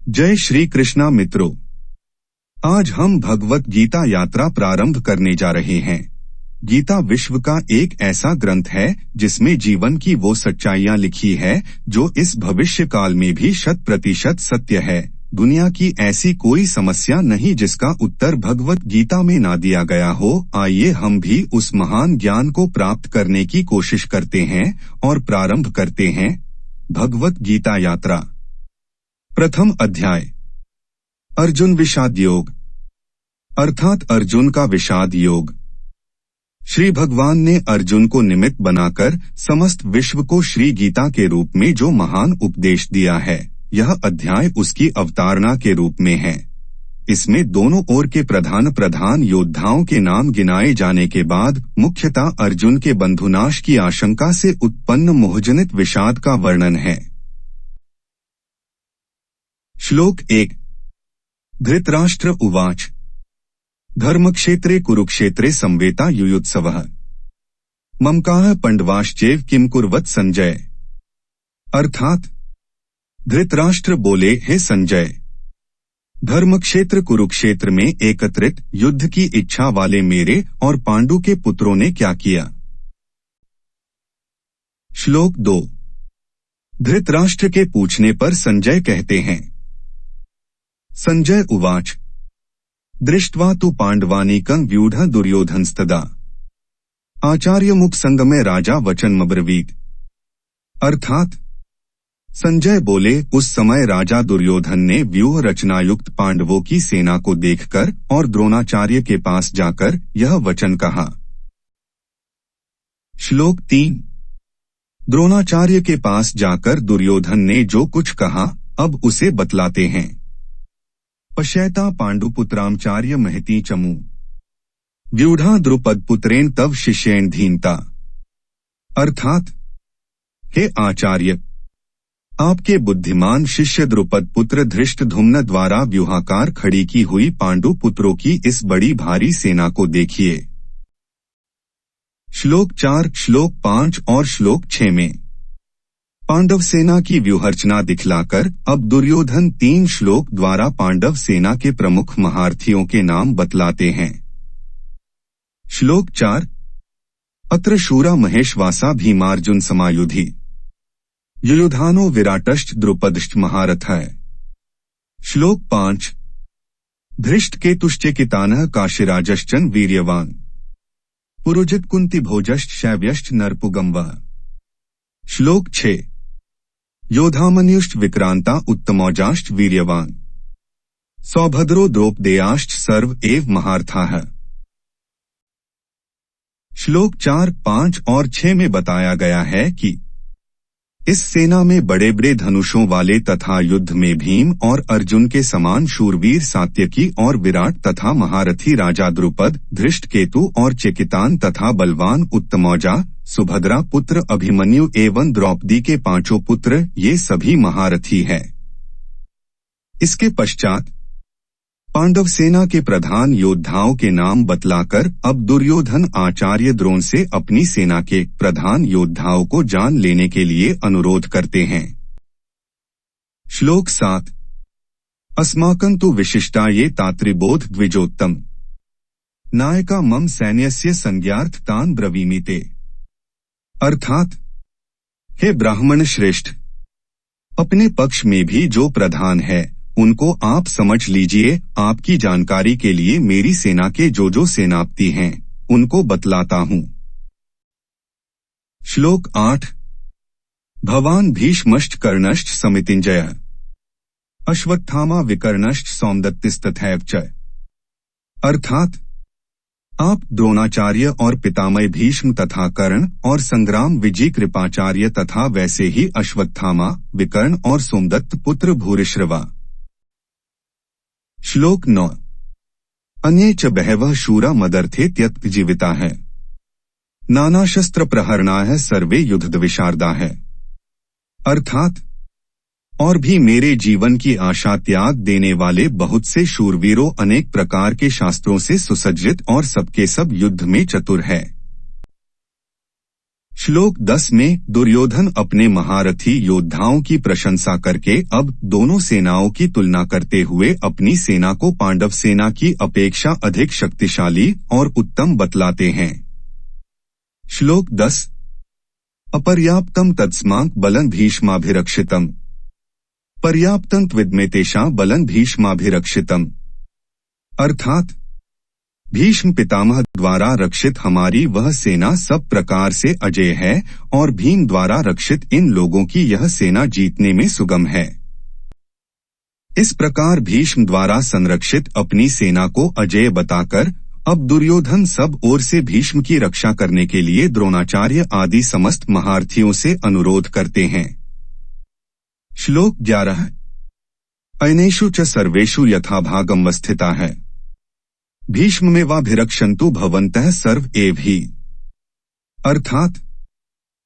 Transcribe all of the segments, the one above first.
जय श्री कृष्णा मित्रों, आज हम भगवत गीता यात्रा प्रारंभ करने जा रहे हैं। गीता विश्व का एक ऐसा ग्रंथ है जिसमें जीवन की वो सच्चाइयां लिखी है जो इस भविष्य काल में भी 100% सत्य है। दुनिया की ऐसी कोई समस्या नहीं जिसका उत्तर भगवत गीता में ना दिया गया हो। आइए हम भी उस महान ज्ञान को प्राप्त करने की कोशिश करते हैं और प्रारंभ करते हैं भगवत गीता यात्रा। प्रथम अध्याय, अर्जुन विषाद योग, अर्थात अर्जुन का विषाद योग। श्री भगवान ने अर्जुन को निमित्त बनाकर समस्त विश्व को श्री गीता के रूप में जो महान उपदेश दिया है, यह अध्याय उसकी अवतारणा के रूप में है। इसमें दोनों ओर के प्रधान योद्धाओं के नाम गिनाए जाने के बाद मुख्यतः अर्जुन के बंधुनाश की आशंका से उत्पन्न मोहजनित विषाद का वर्णन है। श्लोक 1। धृतराष्ट्र उवाच धर्मक्षेत्रे कुरुक्षेत्रे संवेता युयुत्सवः ममकाः पांडवाश्चैव किम कुर्वत संजय। अर्थात धृतराष्ट्र बोले, हे संजय, धर्मक्षेत्र कुरुक्षेत्र में एकत्रित युद्ध की इच्छा वाले मेरे और पांडु के पुत्रों ने क्या किया। श्लोक 2। धृतराष्ट्र के पूछने पर संजय कहते हैं, संजय उवाच दृष्ट्वा तु पांडवानीकं व्यूढ़ दुर्योधनस्तदा आचार्य मुख संगमे राजा वचनमब्रवीत। अर्थात संजय बोले, उस समय राजा दुर्योधन ने व्यूह रचनायुक्त पांडवों की सेना को देखकर और द्रोणाचार्य के पास जाकर यह वचन कहा। श्लोक 3। द्रोणाचार्य के पास जाकर दुर्योधन ने जो कुछ कहा अब उसे बतलाते हैं। पश्यैता पांडुपुत्राचार्य महती चमू व्यूढ़ा द्रुपद पुत्रेण तव शिष्येण धीनता। अर्थात हे आचार्य, आपके बुद्धिमान शिष्य द्रुपद पुत्र धृष्टद्युम्न द्वारा व्यूहाकार खड़ी की हुई पांडु पुत्रों की इस बड़ी भारी सेना को देखिए। श्लोक 4, श्लोक 5 और श्लोक 6 में पांडव सेना की व्यूहरचना दिखलाकर अब दुर्योधन 3 श्लोक द्वारा पांडव सेना के प्रमुख महारथियों के नाम बतलाते हैं। श्लोक 4। अत्र शूरा महेशवासा भीमार्जुन समायुधि युयुधानो विराटश्च द्रुपदश्च महारथः। श्लोक 5। धृष्ट केतुश्चेकितानः काशीराजश्चन वीर्यवान पुरुजित कुंती भोजश्च शैव्यश्च नरपुगम्वः। श्लोक 6। योधामन्युश्च विक्रांता उत्तमौजाश्च वीर्यवान सौभद्रो द्रौपदेयाश्च सर्व एव महारथाः। श्लोक 4, 5 और 6 में बताया गया है कि इस सेना में बड़े बड़े धनुषों वाले तथा युद्ध में भीम और अर्जुन के समान शूरवीर सात्यकी और विराट तथा महारथी राजा द्रुपद, धृष्टकेतु और चेकितान तथा बलवान उत्तमौजा, सुभद्रा पुत्र अभिमन्यु एवं द्रौपदी के 5 पुत्र, ये सभी महारथी हैं। इसके पश्चात पांडव सेना के प्रधान योद्धाओं के नाम बतलाकर अब दुर्योधन आचार्य द्रोण से अपनी सेना के प्रधान योद्धाओं को जान लेने के लिए अनुरोध करते हैं। श्लोक 7। अस्माकं तु विशिष्टा ये तात्रिबोध द्विजोत्तम नायका मम सैन्यस्य संज्ञार्थ तान ब्रवीमीते। अर्थात हे ब्राह्मण श्रेष्ठ, अपने पक्ष में भी जो प्रधान है उनको आप समझ लीजिए। आपकी जानकारी के लिए मेरी सेना के जो सेनापति हैं उनको बतलाता हूं। श्लोक 8। भवान भीष्मश्च कर्णश्च समितिंजय अश्वत्थामा विकर्णश्च सौमदत्तिस्तथैव च। अर्थात आप द्रोणाचार्य और पितामह भीष्म तथा कर्ण और संग्राम विजय कृपाचार्य तथा वैसे ही अश्वत्थामा, विकर्ण और सोमदत्त पुत्र भूरिश्रवा। श्लोक 9। अन्ये च बहवः शूरा मदर्थे त्यक्तजीविता है नाना शस्त्र प्रहरणा है सर्वे युद्ध विशारदा है। अर्थात और भी मेरे जीवन की आशा त्याग देने वाले बहुत से शूरवीरों अनेक प्रकार के शास्त्रों से सुसज्जित और सबके सब युद्ध में चतुर है। श्लोक 10 में दुर्योधन अपने महारथी योद्धाओं की प्रशंसा करके अब दोनों सेनाओं की तुलना करते हुए अपनी सेना को पांडव सेना की अपेक्षा अधिक शक्तिशाली और उत्तम बतलाते हैं। श्लोक 10 अपर्याप्तम तत्स्मात् बलं भीष्माभिरक्षितम् पर्याप्तं त्विद्मेतेषां बलं भीष्माभिरक्षितम्, अर्थात भीष्म पितामह द्वारा रक्षित हमारी वह सेना सब प्रकार से अजेय है और भीम द्वारा रक्षित इन लोगों की यह सेना जीतने में सुगम है। इस प्रकार भीष्म द्वारा संरक्षित अपनी सेना को अजेय बताकर अब दुर्योधन सब ओर से भीष्म की रक्षा करने के लिए द्रोणाचार्य आदि समस्त महारथियों से अनुरोध करते हैं। श्लोक 11 अनेषु च सर्वेषु यथाभागम स्थिता है भीष्ममेवाभिरक्षन्तु भवन्तः सर्व एव ही, अर्थात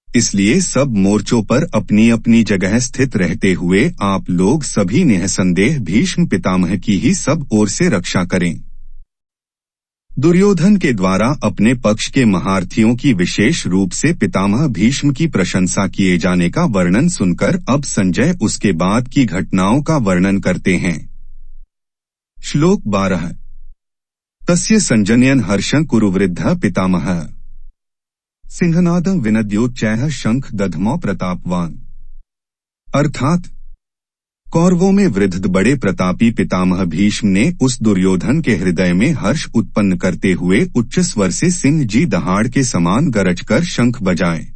इसलिए सब मोर्चों पर अपनी अपनी जगह स्थित रहते हुए आप लोग सभी निःसंदेह भीष्म पितामह की ही सब ओर से रक्षा करें। दुर्योधन के द्वारा अपने पक्ष के महारथियों की विशेष रूप से पितामह भीष्म की प्रशंसा किए जाने का वर्णन सुनकर अब संजय उसके बाद की घटनाओं का वर्णन करते हैं। श्लोक 12 तस्य संजनयन हर्षं कुरुवृद्धः पितामहः सिंहनादं विनद्योच्चैः शंख दधमौ प्रतापवान, अर्थात कौरवों में वृद्ध बड़े प्रतापी पितामह भीष्म ने उस दुर्योधन के हृदय में हर्ष उत्पन्न करते हुए उच्च स्वर से सिंह जी दहाड़ के समान गरजकर शंख बजाए।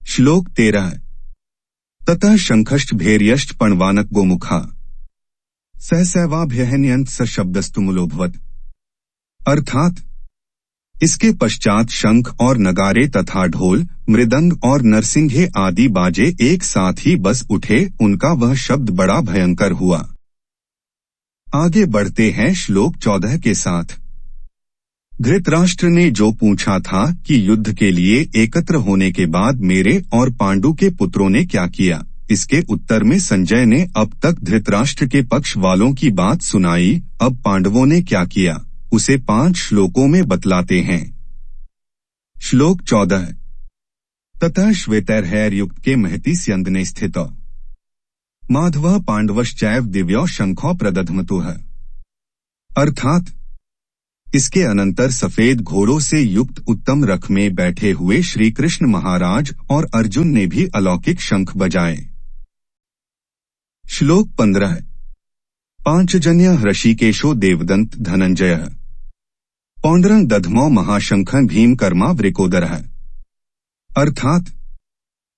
श्लोक 13 ततः शंखश्च भैर्यश्च पणवानक गोमुखा सहसैवाभ्यहन्यन्त स शब्दस्तुमुलोभवत्, अर्थात इसके पश्चात शंख और नगारे तथा ढोल मृदंग और नरसिंघे आदि बाजे एक साथ ही बस उठे, उनका वह शब्द बड़ा भयंकर हुआ। आगे बढ़ते हैं श्लोक 14 के साथ। धृतराष्ट्र ने जो पूछा था कि युद्ध के लिए एकत्र होने के बाद मेरे और पांडु के पुत्रों ने क्या किया, इसके उत्तर में संजय ने अब तक धृतराष्ट्र के पक्ष वालों की बात सुनाई, अब पांडवों ने क्या किया उसे 5 श्लोकों में बतलाते हैं। श्लोक 14 ततः श्वेतैर्हैर्युक्त के महति स्यन्दने स्थितो माधवः पांडवश्चैव दिव्यो शंखो प्रदध्मतुः, अर्थात इसके अनंतर सफेद घोड़ों से युक्त उत्तम रथ में बैठे हुए श्री कृष्ण महाराज और अर्जुन ने भी अलौकिक शंख बजाए। श्लोक 15 पांचजन्य ऋषिकेशो देवदंत धनंजय पौंड्रं दधमौ महाशंखं भीमकर्मा वृकोदरः, अर्थात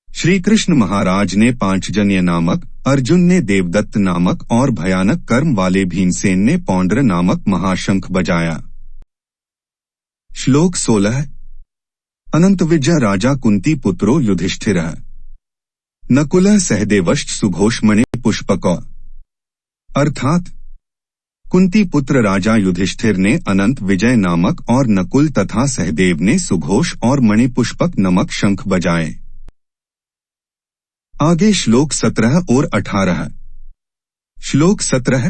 श्री कृष्ण महाराज ने पांचजन्य नामक, अर्जुन ने देवदत्त नामक और भयानक कर्म वाले भीमसेन ने पौंड्र नामक महाशंख बजाया। श्लोक 16 अनंत विजय राजा कुंती पुत्रो युधिष्ठिरः नकुलः सहदेवश्च सुघोषमणि पुष्पको, अर्थात कुंती पुत्र राजा युधिष्ठिर ने अनंत विजय नामक और नकुल तथा सहदेव ने सुघोष और मणिपुष्पक नमक शंख बजाए। आगे श्लोक 17 और 18। श्लोक 17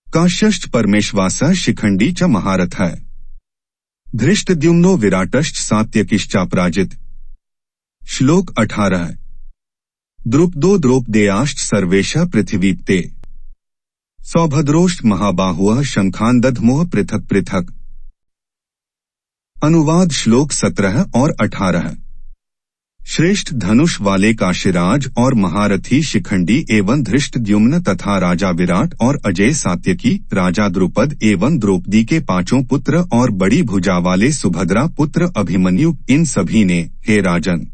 काश्यश्च परमेश्वासः शिखंडी च महारथः धृष्टद्युम्नो विराटश्च सात्यकिश्चापराजित। श्लोक 18 द्रुपदो द्रौपदेयाश्च सर्वेशः पृथिवीप्ते सौभद्रोश्च महाबाहुः शंखान् दध्मोः पृथक पृथक। अनुवाद श्लोक 17 और 18 श्रेष्ठ धनुष वाले काशीराज और महारथी शिखंडी एवं धृष्टद्युम्न तथा राजा विराट और अजय सात्यकी, राजा द्रुपद एवं द्रौपदी के 5 पुत्र और बड़ी भुजा वाले सुभद्रा पुत्र अभिमन्यु, इन सभी ने, हे राजन,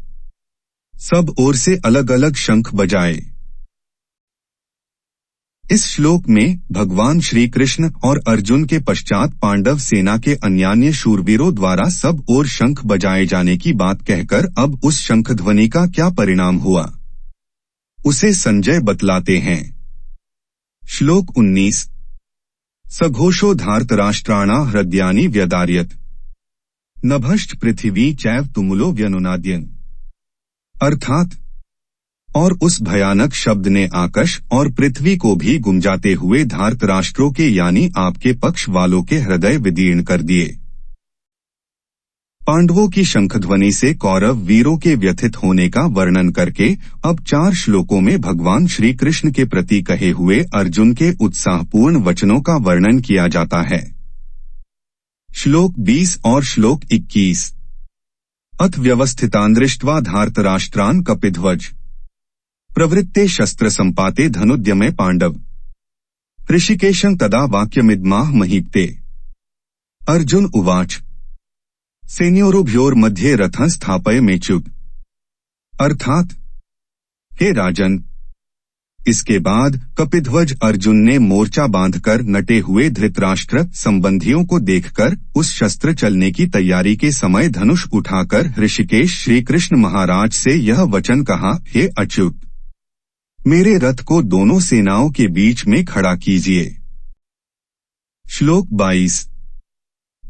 सब ओर से अलग अलग शंख बजाए। इस श्लोक में भगवान श्री कृष्ण और अर्जुन के पश्चात पांडव सेना के अन्यान्य शूरवीरों द्वारा सब ओर शंख बजाए जाने की बात कहकर अब उस शंख ध्वनि का क्या परिणाम हुआ उसे संजय बतलाते हैं। श्लोक 19 सघोषो धार्तराष्ट्राणा हृदयानि व्यदार्यत नभश्च पृथिवी चैव तुमुलो व्यनुनाद्यन, अर्थात और उस भयानक शब्द ने आकाश और पृथ्वी को भी गुंजाते हुए धार्तराष्ट्रों के यानी आपके पक्ष वालों के हृदय विदीर्ण कर दिए। पांडवों की शंखध्वनि से कौरव वीरों के व्यथित होने का वर्णन करके अब 4 श्लोकों में भगवान श्री कृष्ण के प्रति कहे हुए अर्जुन के उत्साहपूर्ण वचनों का वर्णन किया जाता है। श्लोक 20 और श्लोक 21। अथ व्यवस्थितान् दृष्ट्वा धार्तराष्ट्रान् कपिध्वज प्रवृत्ते शस्त्र संपाते धनुद्यमे पांडव ऋषिकेशं तदा वाक्यमिदमाह महीपते। अर्जुन उवाच सेनयोरुभयोर्मध्ये रथं स्थापयमेच्युत। अर्थात, हे राजन, इसके बाद कपिध्वज अर्जुन ने मोर्चा बांधकर नटे हुए धृतराष्ट्र संबंधियों को देखकर उस शस्त्र चलने की तैयारी के समय धनुष उठाकर ऋषिकेश श्री कृष्ण महाराज से यह वचन कहा, हे अच्युत, मेरे रथ को दोनों सेनाओं के बीच में खड़ा कीजिए। श्लोक 22।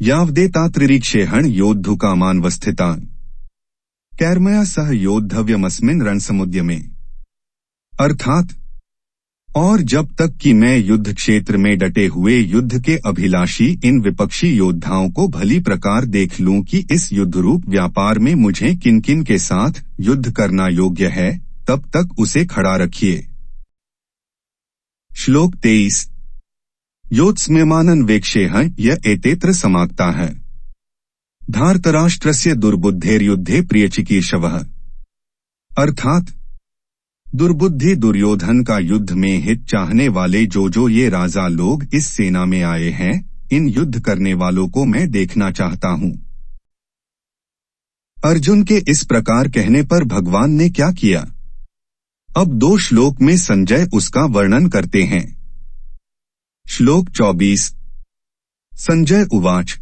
यावदेतात्रिरीक्षेहण योद्धुकामानवस्थितान् कैर्मया सह योद्धव्यमस्मिन् रणसमुद्यमे। अर्थात, और जब तक कि मैं युद्ध क्षेत्र में डटे हुए युद्ध के अभिलाषी इन विपक्षी योद्धाओं को भली प्रकार देख लूं कि इस युद्धरूप व्यापार में मुझे किन किन के साथ युद्ध करना योग्य है, तब तक उसे खड़ा रखिए। श्लोक 23। योत्स्म्यमानन् वेक्षेह य एतेत्र समाप्ता है धार्तराष्ट्रस्य दुर्बुद्धेर्युद्धे प्रियचिकीर्षवः। अर्थात, दुर्बुद्धि दुर्योधन का युद्ध में हित चाहने वाले जो ये राजा लोग इस सेना में आए हैं, इन युद्ध करने वालों को मैं देखना चाहता हूं। अर्जुन के इस प्रकार कहने पर भगवान ने क्या किया? अब 2 श्लोक में संजय उसका वर्णन करते हैं। श्लोक 24। संजय उवाच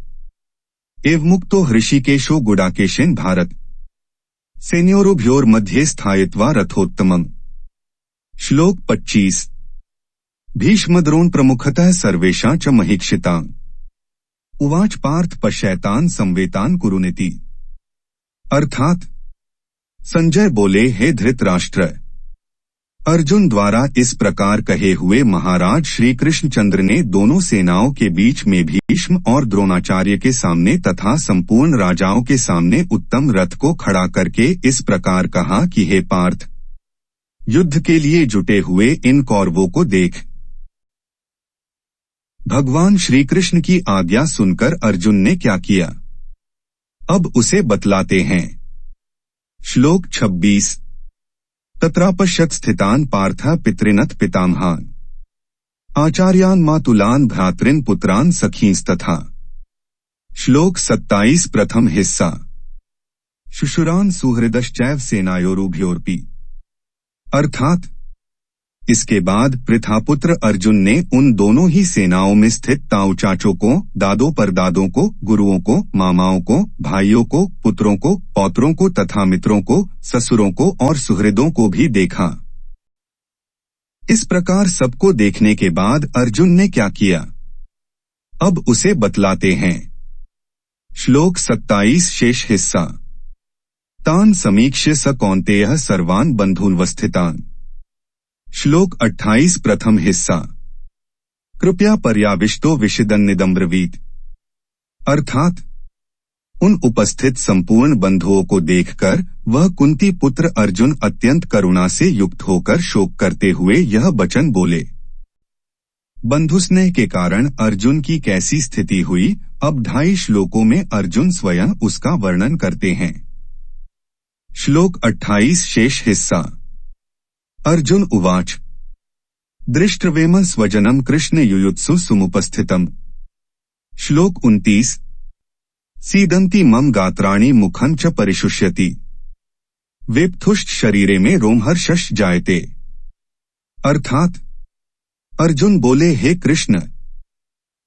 एवमुक्तो हृषिकेशो गुडाकेशेन भारत सेनयोरुभयोर्मध्ये स्थायित्वा रथोत्तमम्। श्लोक 25। भीष्मद्रोण प्रमुखतः सर्वेषां च महीक्षितां उवाच पार्थ पश्यैतान् संवेतान् कुरुनिति। अर्थात, संजय बोले, हे धृतराष्ट्र, अर्जुन द्वारा इस प्रकार कहे हुए महाराज श्री कृष्णचंद्र ने दोनों सेनाओं के बीच में भीष्म और द्रोणाचार्य के सामने तथा संपूर्ण राजाओं के सामने उत्तम रथ को खड़ा करके इस प्रकार कहा कि हे पार्थ, युद्ध के लिए जुटे हुए इन कौरवों को देख। भगवान श्री कृष्ण की आज्ञा सुनकर अर्जुन ने क्या किया, अब उसे बतलाते हैं। श्लोक 26। तत्रापश्यत् स्थितान् पार्थः पितॄनथ पितामहान् आचार्यान् मातुलान् भ्रातॄन् पुत्रान् सखींस्तथा। श्लोक 27 प्रथम हिस्सा। शुशुरान् सुहृदश्चैव सेनायोरुभयोरपि। अर्थात, इसके बाद पृथापुत्र अर्जुन ने उन दोनों ही सेनाओं में स्थित ताऊ चाचों को, दादों परदादों को, गुरुओं को, मामाओं को, भाइयों को, पुत्रों को, पौत्रों को तथा मित्रों को, ससुरों को और सुहृदों को भी देखा। इस प्रकार सबको देखने के बाद अर्जुन ने क्या किया, अब उसे बतलाते हैं। श्लोक 27 शेष हिस्सा। तान् समीक्ष्य स कौन्तेयः सर्वान् बन्धून्वस्थितान्। श्लोक 28 प्रथम हिस्सा। कृपया पर्याविष्टो विषिदन्निदं ब्रवीत। अर्थात, उन उपस्थित संपूर्ण बंधुओं को देखकर वह कुंती पुत्र अर्जुन अत्यंत करुणा से युक्त होकर शोक करते हुए यह वचन बोले। बंधुस्नेह के कारण अर्जुन की कैसी स्थिति हुई, अब 2.5 श्लोकों में अर्जुन स्वयं उसका वर्णन करते हैं। श्लोक 28 शेष हिस्सा। अर्जुन उवाच दृष्ट्वेम स्वजनम कृष्ण युयुत्सु समुपस्थितम्। श्लोक 29। सीदन्ति मम गात्राणि मुखं च परिशुष्यति वेप्थुश्च शरीरे में रोमहर्षश्च जायते। अर्थात, अर्जुन बोले, हे कृष्ण,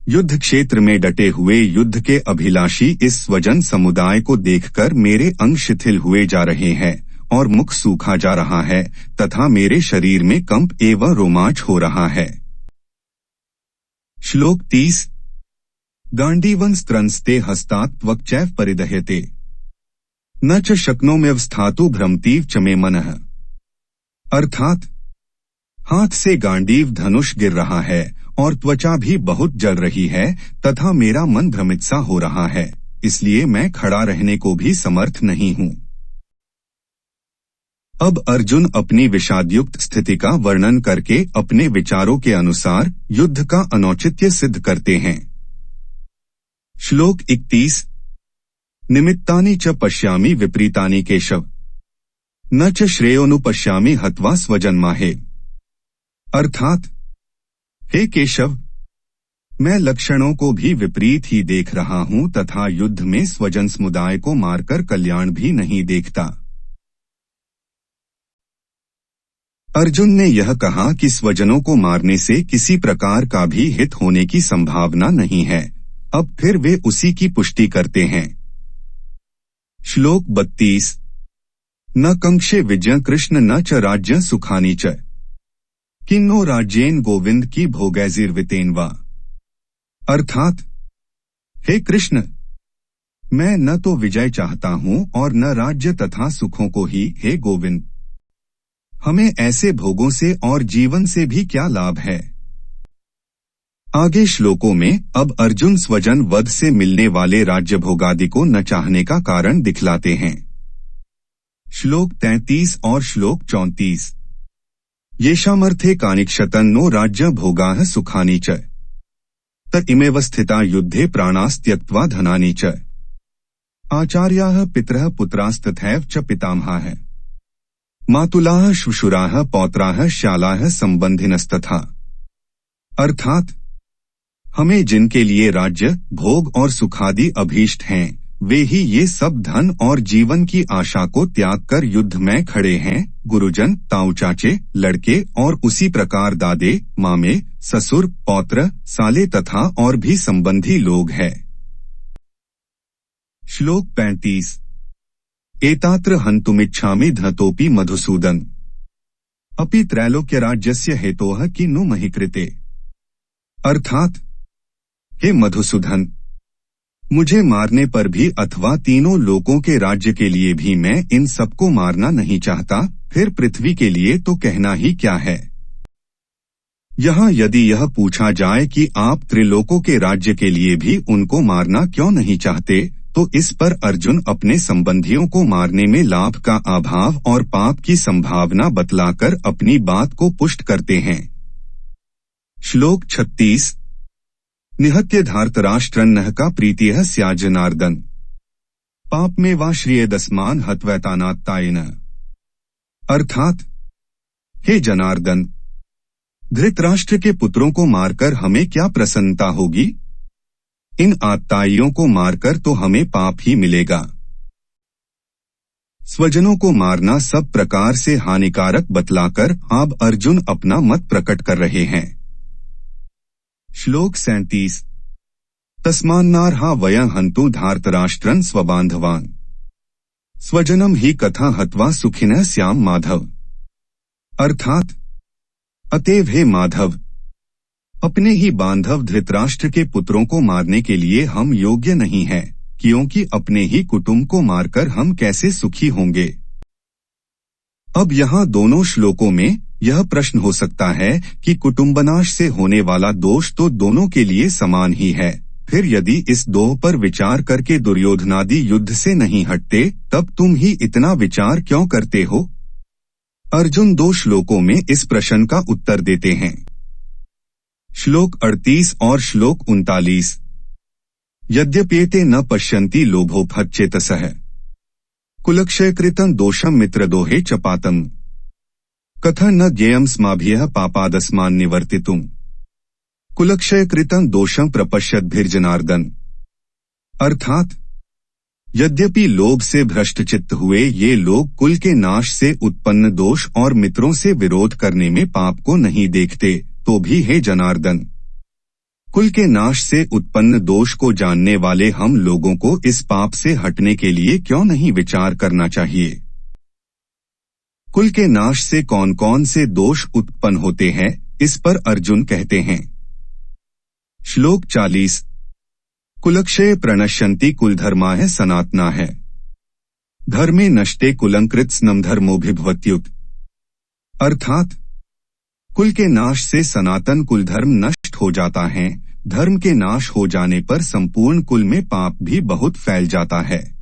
युद्ध क्षेत्र में डटे हुए युद्ध के अभिलाषी इस स्वजन समुदाय को देखकर मेरे अंग शिथिल हुए जा रहे हैं और मुख सूखा जा रहा है तथा मेरे शरीर में कंप एवं रोमांच हो रहा है। श्लोक 30। गांडीवं स्त्रंस्ते हस्तात् त्वक्चैव परिदह्यते न च शक्नोम्यवस्थातु भ्रमतीव च मे मनः। अर्थात, हाथ से गांडीव धनुष गिर रहा है और त्वचा भी बहुत जल रही है तथा मेरा मन भ्रमित सा हो रहा है। इसलिए मैं खड़ा रहने को भी समर्थ नहीं हूँ। अब अर्जुन अपनी विषादयुक्त स्थिति का वर्णन करके अपने विचारों के अनुसार युद्ध का अनौचित्य सिद्ध करते हैं। श्लोक 31। निमित्तानि च पश्यामि विपरीतानि केशव, न च श्रेयोनुपश्यामि हत्वा स्वजन्माहे। अर्थात, हे केशव, मैं लक्षणों को भी विपरीत ही देख रहा हूं तथा युद्ध में स्वजन समुदाय को मारकर कल्याण भी नहीं देखता। अर्जुन ने यह कहा कि स्वजनों को मारने से किसी प्रकार का भी हित होने की संभावना नहीं है। अब फिर वे उसी की पुष्टि करते हैं। श्लोक 32। न कंक्षे विजय कृष्ण न च राज्य सुखानी च, किन्नो राज्येन गोविंद की भोगैर्वितेन वा। अर्थात, हे कृष्ण, मैं न तो विजय चाहता हूं और न राज्य तथा सुखों को ही। हे गोविंद, हमें ऐसे भोगों से और जीवन से भी क्या लाभ है। आगे श्लोकों में अब अर्जुन स्वजन वध से मिलने वाले राज्य भोगादि को न चाहने का कारण दिखलाते हैं। श्लोक 33 और श्लोक 34। येषामर्थे कानिक्षतन्नो राज्य भोगाः सुखानि च, त इमेव स्थिता युद्धे प्राणास्त्यक्त्वा धनानि च, आचार्याः पितरः पुत्रास्तथैव च पितामहाः, मातुलाः श्वशुराः पौत्राः श्यालाः संबंधिनस्तथा। अर्थात, हमें जिनके लिए राज्य भोग और सुखादि अभीष्ट हैं, वे ही ये सब धन और जीवन की आशा को त्याग कर युद्ध में खड़े हैं। गुरुजन, ताऊ चाचे, लड़के और उसी प्रकार दादे, मामे, ससुर, पौत्र, साले तथा और भी संबंधी लोग हैं। श्लोक 35। एतात्र हन्तुमिच्छामि धतोपि मधुसूदन, अपि त्रैलोक्य राज्यस्य हेतोः किन्नु महि कृते। अर्थात, हे मधुसूदन, मुझे मारने पर भी अथवा तीनों लोकों के राज्य के लिए भी मैं इन सबको मारना नहीं चाहता, फिर पृथ्वी के लिए तो कहना ही क्या है। यहाँ यदि यह पूछा जाए कि आप त्रिलोकों के राज्य के लिए भी उनको मारना क्यों नहीं चाहते, तो इस पर अर्जुन अपने संबंधियों को मारने में लाभ का अभाव और पाप की संभावना बतलाकर अपनी बात को पुष्ट करते हैं। श्लोक 36। निहत्य धार्तराष्ट्रन्नः का प्रीतिः स्या जनार्दन, पाप में वा श्रियेदस्मान् हत्वैतानात्तायेन। अर्थात, हे जनार्दन, धृतराष्ट्र के पुत्रों को मारकर हमें क्या प्रसन्नता होगी। इन आत्ताइयों को मारकर तो हमें पाप ही मिलेगा। स्वजनों को मारना सब प्रकार से हानिकारक बतलाकर अब अर्जुन अपना मत प्रकट कर रहे हैं। श्लोक 37। तस्मान्नार्हा वयं हन्तु धार्तराष्ट्रं स्वबान्धवान्, स्वजनम ही कथा हत्वा सुखिनः स्याम माधव। अर्थात, अतएव हे माधव, अपने ही बांधव धृतराष्ट्र के पुत्रों को मारने के लिए हम योग्य नहीं हैं, क्योंकि अपने ही कुटुंब को मारकर हम कैसे सुखी होंगे। अब यहाँ दोनों श्लोकों में यह प्रश्न हो सकता है कि कुटुंबनाश से होने वाला दोष तो दोनों के लिए समान ही है, फिर यदि इस दोह पर विचार करके दुर्योधनादि युद्ध से नहीं हटते, तब तुम ही इतना विचार क्यों करते हो। अर्जुन 2 श्लोकों में इस प्रश्न का उत्तर देते हैं। श्लोक 38 और श्लोक 39। यद्यप्येते न पश्यन्ति लोभोपहतचेतसः, कुलक्षयकृतं दोषं मित्रदोहे च पातम्, कथं न ज्ञेयं स्माभिः पापादस्मान् निवर्तितुम्, कुलक्षयकृतं दोषं प्रपश्यद्भिर्जनार्दन। अर्थात, यद्यपि लोभ से भ्रष्टचित्त हुए ये लोग कुल के नाश से उत्पन्न दोष और मित्रों से विरोध करने में पाप को नहीं देखते, तो भी हे जनार्दन, कुल के नाश से उत्पन्न दोष को जानने वाले हम लोगों को इस पाप से हटने के लिए क्यों नहीं विचार करना चाहिए। कुल के नाश से कौन कौन से दोष उत्पन्न होते हैं, इस पर अर्जुन कहते हैं। श्लोक 40। कुलक्षये प्रणश्यन्ति कुलधर्माः सनातनाः, धर्मे नष्टे कुलंकृत स्नम धर्मोभिभवत्युत। अर्थात, कुल के नाश से सनातन कुलधर्म नष्ट हो जाता है, धर्म के नाश हो जाने पर संपूर्ण कुल में पाप भी बहुत फैल जाता है।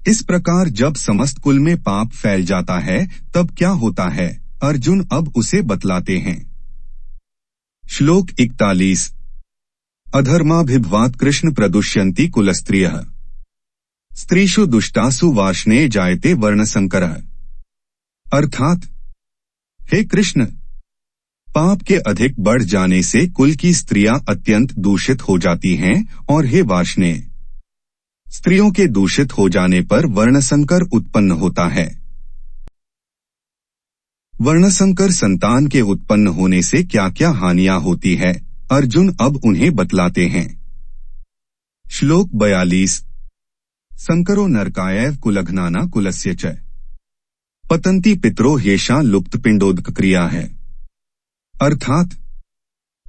इस प्रकार जब समस्त कुल में पाप फैल जाता है तब क्या होता है, अर्जुन अब उसे बतलाते हैं। श्लोक 41। अधर्माभिभवात् कृष्ण प्रदुष्यन्ति कुलस्त्रियः स्त्रीषु दुष्टासु वार्ष्णेय जायते वर्णसंकरः। अर्थात, हे कृष्ण, पाप के अधिक बढ़ जाने से कुल की स्त्रियां अत्यंत दूषित हो जाती हैं, और हे वार्ष्णेय, स्त्रियों के दूषित हो जाने पर वर्णसंकर उत्पन्न होता है। वर्णसंकर संतान के उत्पन्न होने से क्या क्या हानियां होती है, अर्जुन अब उन्हें बतलाते हैं। श्लोक 42। संकरो नरकायैव कुलघ्नाना कुलस्य च पतंती पितरो ह्येषा लुप्त पिंडोदक क्रिया है। अर्थात,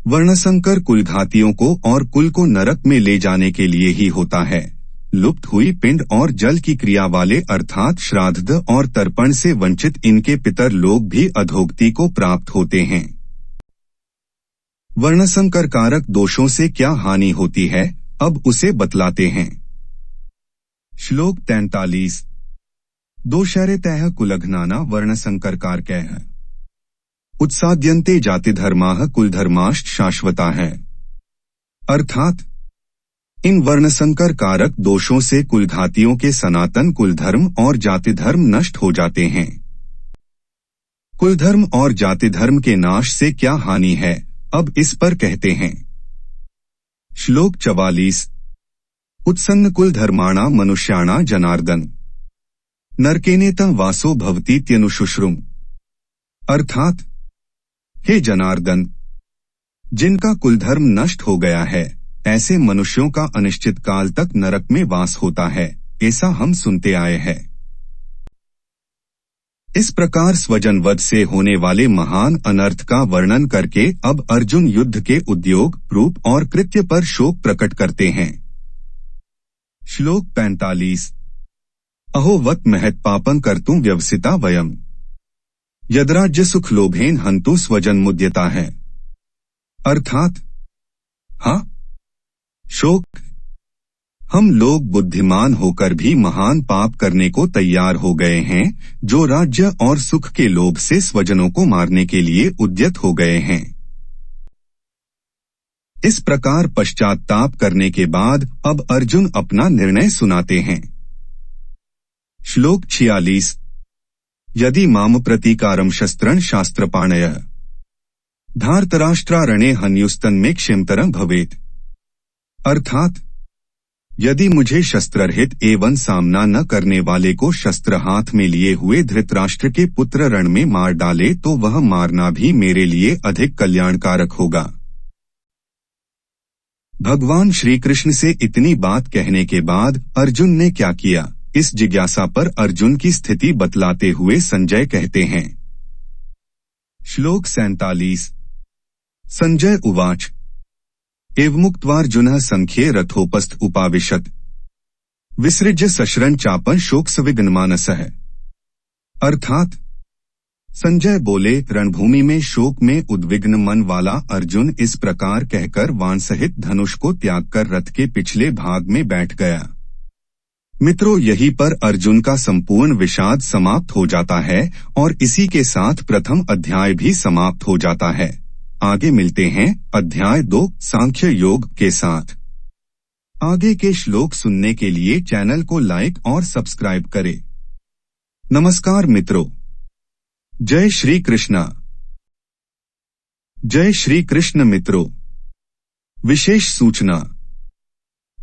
वर्णसंकर कुलघातियों को और कुल को नरक में ले जाने के लिए ही होता है। लुप्त हुई पिंड और जल की क्रिया वाले अर्थात श्राद्ध और तर्पण से वंचित इनके पितर लोग भी अधोगति को प्राप्त होते हैं। वर्णसंकर कारक दोषों से क्या हानि होती है, अब उसे बतलाते हैं। श्लोक 43। दोषैरेतैः कुलघ्नाना वर्णसंकरकारकैः उत्साद्यन्ते जातिधर्माः कुलधर्माश्च शाश्वताः। अर्थात, इन वर्णसंकर कारक दोषों से कुलघातियों के सनातन कुलधर्म और जातिधर्म नष्ट हो जाते हैं। कुलधर्म और जातिधर्म के नाश से क्या हानि है, अब इस पर कहते हैं। श्लोक 44। उत्सन्न कुलधर्माणा मनुष्याणा जनार्दन नरकेनेत वासो भवतीत्यनुशुश्रुम। अर्थात, हे जनार्दन, जिनका कुलधर्म नष्ट हो गया है ऐसे मनुष्यों का अनिश्चित काल तक नरक में वास होता है, ऐसा हम सुनते आए हैं। इस प्रकार स्वजनवध से होने वाले महान अनर्थ का वर्णन करके अब अर्जुन युद्ध के उद्योग, रूप और कृत्य पर शोक प्रकट करते हैं। श्लोक 45। अहो वत् महत् पापं कर्तुं व्यवसिता वयम् यद्राज्य सुख लोभेन हन्तु स्वजन मुद्यता है। अर्थात, हाँ, शोक, हम लोग बुद्धिमान होकर भी महान पाप करने को तैयार हो गए हैं, जो राज्य और सुख के लोभ से स्वजनों को मारने के लिए उद्यत हो गए हैं। इस प्रकार पश्चात्ताप करने के बाद अब अर्जुन अपना निर्णय सुनाते हैं। श्लोक 46। यदि माम प्रतीकारम शस्त्रं शास्त्रपाणयः धार्तराष्ट्रारणे हन्युस्तन्मे क्षिमतरं भवेत्। अर्थात, यदि मुझे शस्त्ररहित एवं सामना न करने वाले को शस्त्र हाथ में लिए हुए धृतराष्ट्र के पुत्र रण में मार डाले तो वह मारना भी मेरे लिए अधिक कल्याणकारक होगा। भगवान श्री कृष्ण से इतनी बात कहने के बाद अर्जुन ने क्या किया, इस जिज्ञासा पर अर्जुन की स्थिति बतलाते हुए संजय कहते हैं। श्लोक 47। संजय उवाच एवमुक्त्वार्जुनः संख्ये रथोपस्थ उपाविशत् विसृज्य सशरं चापं शोकसविघ्नमानसः। अर्थात, संजय बोले, रणभूमि में शोक में उद्विग्न मन वाला अर्जुन इस प्रकार कहकर वाण सहित धनुष को त्याग कर रथ के पिछले भाग में बैठ गया। मित्रों, यहीं पर अर्जुन का संपूर्ण विषाद समाप्त हो जाता है और इसी के साथ प्रथम अध्याय भी समाप्त हो जाता है। आगे मिलते हैं अध्याय 2 सांख्य योग के साथ। आगे के श्लोक सुनने के लिए चैनल को लाइक और सब्सक्राइब करें। नमस्कार मित्रों, जय श्री कृष्णा। जय श्री कृष्ण मित्रों, विशेष सूचना,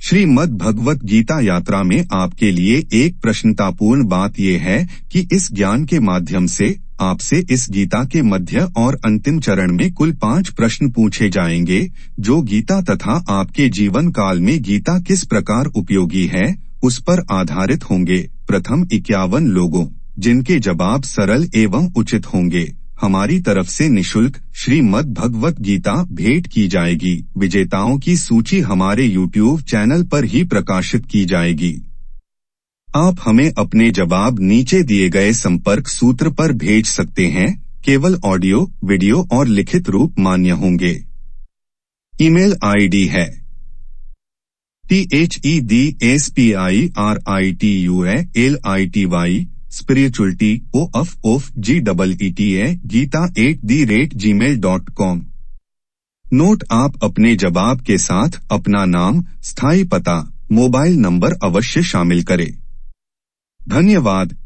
श्रीमद् भगवत गीता यात्रा में आपके लिए एक प्रश्नतापूर्ण बात यह है कि इस ज्ञान के माध्यम से आपसे इस गीता के मध्य और अंतिम चरण में कुल 5 प्रश्न पूछे जाएंगे, जो गीता तथा आपके जीवन काल में गीता किस प्रकार उपयोगी है उस पर आधारित होंगे। प्रथम 51 लोगों जिनके जवाब सरल एवं उचित होंगे, हमारी तरफ से निशुल्क श्रीमद् भगवत गीता भेंट की जाएगी। विजेताओं की सूची हमारे YouTube चैनल पर ही प्रकाशित की जाएगी। आप हमें अपने जवाब नीचे दिए गए संपर्क सूत्र पर भेज सकते हैं। केवल ऑडियो, वीडियो और लिखित रूप मान्य होंगे। ईमेल आईडी है THEDSPIRITUALITY spirituality gita@gmail.com। नोट: आप अपने जवाब के साथ अपना नाम, स्थायी पता, मोबाइल नंबर अवश्य शामिल करें। धन्यवाद।